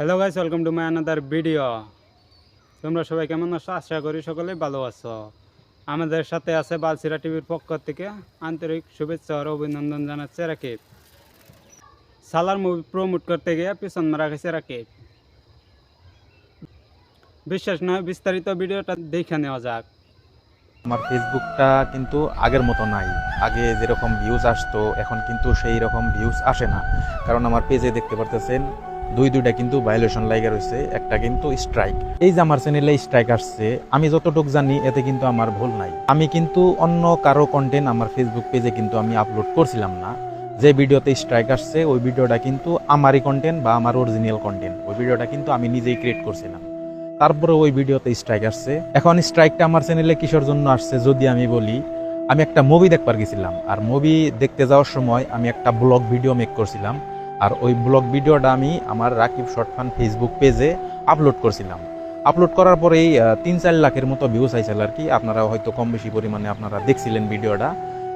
Hello guys, welcome to my another video. তোমরা সবাই কেমন আছো? আশা করি সকলেই ভালো আছো। আমাদের সাথে আছে বালসিরা টিভির পক্ষ থেকে আন্তরিক শুভেচ্ছা ও অভিনন্দন জানাচ্ছে রাকিব। সালার মুভি প্রমোট করতে গিয়ে পিছন মারা গেছে রাকিব। বিশ্বাস নয়, বিস্তারিত ভিডিওটা দেখে নেওয়া যাক। আমার ফেসবুকটা কিন্তু আগের মতো নাই। আগে যেরকম ভিউজ আসতো এখন কিন্তু সেই রকম ভিউজ আসে না। কারণ আমার পেজে দেখতে পারতেছেন দুইটা কিন্তু ভায়োলেশন লাইগা রয়েছে, একটা কিন্তু স্ট্রাইক। এই যে আমার চ্যানেলে স্ট্রাইক আসছে, আমি যতটুকু জানি এতে কিন্তু আমার ভুল নাই। আমি কিন্তু অন্য কারো কন্টেন্ট আমার ফেসবুক পেজে কিন্তু আমি আপলোড করছিলাম না। যে ভিডিওতে স্ট্রাইক আসছে ওই ভিডিওটা কিন্তু আমারই কন্টেন্ট বা আমার অরিজিনাল কন্টেন্ট। ওই ভিডিওটা কিন্তু আমি নিজেই ক্রিয়েট করছিলাম। তারপরে ওই ভিডিওতে স্ট্রাইক আসছে। এখন স্ট্রাইকটা আমার চ্যানেলে কিসের জন্য আসছে যদি আমি বলি, আমি একটা মুভি দেখবার গেছিলাম, আর মুভি দেখতে যাওয়ার সময় আমি একটা ব্লগ ভিডিও মেক করছিলাম। আর ওই ব্লগ ভিডিওটা আমি আমার রাকিব শর্ট ফান ফেসবুক পেজে আপলোড করছিলাম। আপলোড করার পরেই 3-4 লাখের মতো ভিউজ আইছিল আর কি। আপনারা হয়তো কম বেশি পরিমাণে আপনারা দেখছিলেন ভিডিওটা।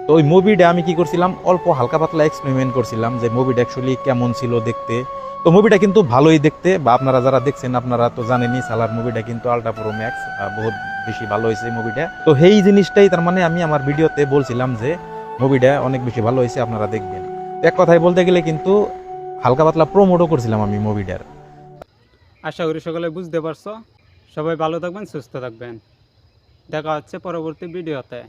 তো ওই মুভিটা আমি কি করছিলাম, অল্প হালকা পাতলা এক্সপেরিমেন্ট করছিলাম যে মুভিটা অ্যাকচুয়ালি কেমন ছিল দেখতে। তো মুভিটা কিন্তু ভালোই দেখতে, বা আপনারা যারা দেখছেন আপনারা তো জানেনই সালার মুভিটা কিন্তু আলট্রা প্রো ম্যাক্স বহুত বেশি ভালো হয়েছে মুভিটা। তো এই জিনিসটাই তার মানে আমি আমার ভিডিওতে বলছিলাম যে মুভিটা অনেক বেশি ভালো হয়েছে, আপনারা দেখবেন। এক কথায় বলতে গেলে কিন্তু হালকা পাতলা প্রমোটও করছিলাম আমি মুভিটার। আশা করি সকলে বুঝতে পারছো। সবাই ভালো থাকবেন, সুস্থ থাকবেন। দেখা হচ্ছে পরবর্তী ভিডিওতে।